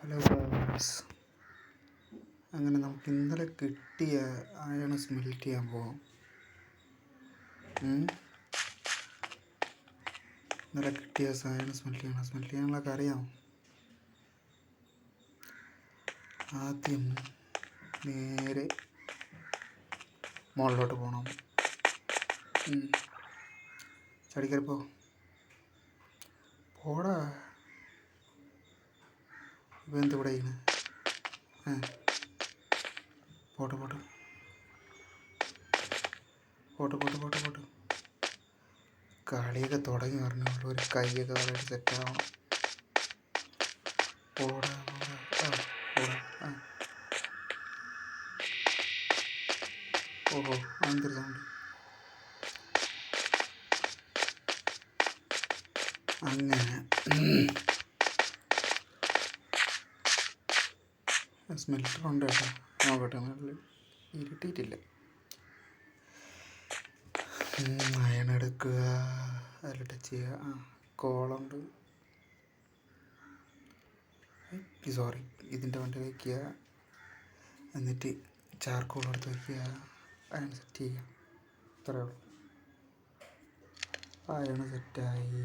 Hello guys, അങ്ങനെ നമുക്ക് ഇന്നലെ കിട്ടിയ അയൺ സ്മെൽറ്റ് ചെയ്യാൻ പോകാം. ഇന്നലെ കിട്ടിയ അയൺ സ്മെൽറ്റ് ചെയ്യാനുള്ളതൊക്കെ അറിയാം. ആദ്യം നേരെ മുകളിലോട്ട് പോകണം. ചടിക്കരപ്പോ പോടാ. ഇപ്പം എന്തിവിടെ ചെയ്യുന്നത്? പോട്ടെ പോട്ടെ പോട്ടെ പോട്ടെ പോട്ടെ പോട്ടെ കളിയൊക്കെ തുടങ്ങി പറഞ്ഞുള്ളൂ. ഒരു കൈയൊക്കെ വളരെ സെറ്റാവണം. പോടാ പോടാ പോടാ. ഓഹോ, എന്തൊരു സൗണ്ട്. അങ്ങനെ സ്മെൽറ്റർ ഉണ്ട് കേട്ടോ. നോക്കട്ടെ, നല്ല ഇരുട്ടിയിട്ടില്ല. അയൺ എടുക്കുക, അതിൽ ടച്ച് ചെയ്യുക. കോളുണ്ട്, സോറി, ഇതിൻ്റെ വണ്ടി വയ്ക്കുക. എന്നിട്ട് ചാർക്കോൾ എടുത്ത് വയ്ക്കുക, അയൺ സെറ്റ് ചെയ്യുക. ഇത്രയേ ഉള്ളൂ. അയൺ സെറ്റായി.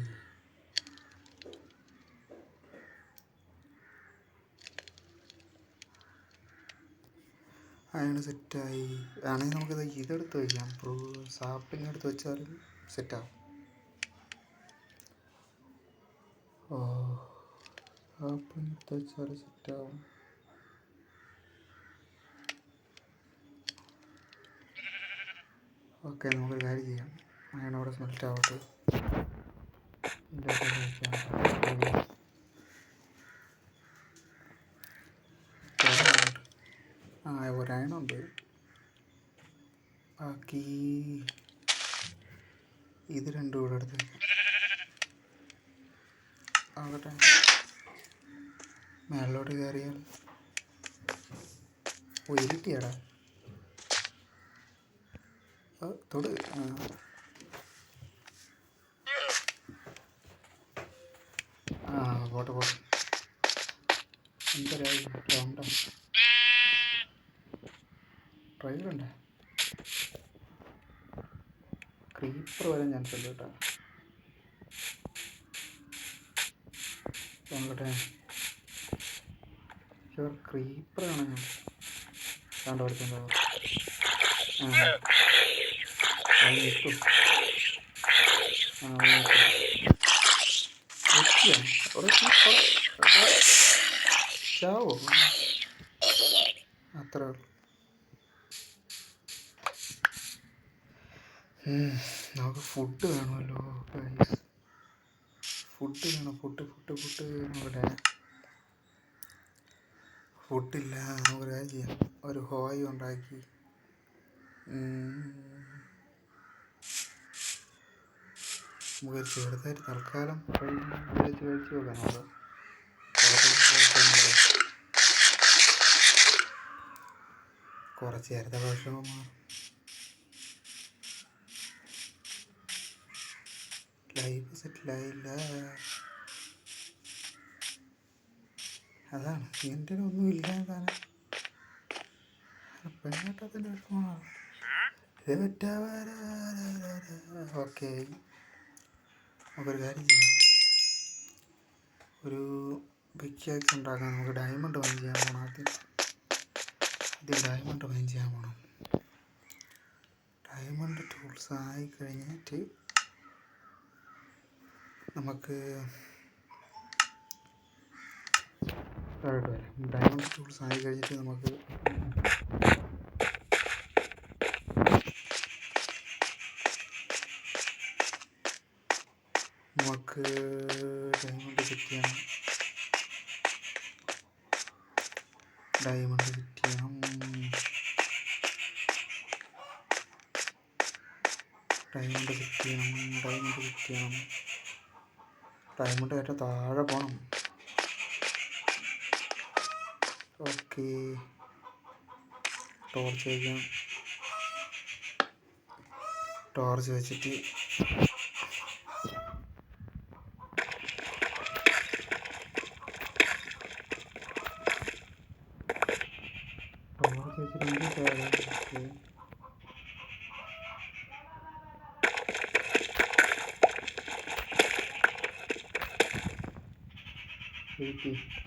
അയൺ സെറ്റായി ആണെങ്കിൽ നമുക്കിത് ഇതെടുത്ത് വയ്ക്കാം. സാപ്പിങ് എടുത്ത് വെച്ചാലും സെറ്റാവും. സാപ്പിങ് എടുത്ത് വെച്ചാൽ സെറ്റാവും. ഓക്കെ, നമുക്കൊരു കാര്യം ചെയ്യാം. അയൺ അവിടെ സ്മെൽറ്റ് ആവട്ടെ. ഒരയണുണ്ട്. ബാക്കി ഇത് രണ്ടും കൂടെ എടുത്ത് ആകട്ടെ. മേളിലോട്ട് കയറിയാൽ ഇരുട്ടിയാടാ. തൊട്. പോട്ടെ പോട്ടെ. എന്തായാലും ഡ്രൈവറുണ്ട്. ക്രീപ്പർ വരെ ഞാൻ കേട്ടോ. നോക്കട്ടെ, ക്രീപ്പർ ആണ് ഞാൻ കണ്ടുപിടിച്ചോ. ചാവോ? അത്രേ ഉള്ളൂ. നമുക്ക് ഫുഡ് വേണമല്ലോ. ഫുഡ് വേണം. ഫുഡ് നോക്കട്ടെ. ഫുഡില്ല. നമുക്കൊരു കാര്യം ചെയ്യാം. ഒരു ഹോയ് ഉണ്ടാക്കി നമുക്ക് ചെറുതായിട്ട് തൽക്കാലം കഴിച്ച് നോക്കാം. നമുക്ക് കുറച്ച് നേരത്തെ ഭക്ഷണം മാറും. ലൈഫ് സെറ്റിലായില്ല. അതാണ് എൻ്റെ ഒന്നുമില്ല. എന്താണ് പെണ്ണാട്ടത്തിൻ്റെ വിഷമമാണ്. ഓക്കെ, നമുക്കൊരു കാര്യം ചെയ്യാം. ഒരു പിക്കാക്സ് ഉണ്ടാക്കാൻ നമുക്ക് ഡയമണ്ട് മൈൻ ചെയ്യാൻ പോകണം. ആദ്യം ഡയമണ്ട് മൈൻ ചെയ്യാൻ പോകണം. ഡയമണ്ട് ടൂൾസ് ആയി കഴിഞ്ഞിട്ട് നമുക്ക് ഡയമണ്ട് ടൂൾസ് ആയി കഴിഞ്ഞിട്ട് നമുക്ക് ഡയമണ്ട് സെറ്റ് ചെയ്യണം. ഡയമണ്ട് ഏറ്റവും താഴെ പോകണം. ഓക്കെ, ടോർച്ച് വെച്ചിട്ട് കുറച്ച് വെച്ചിട്ട് ഇഞ്ചി ഇട്ടാൽ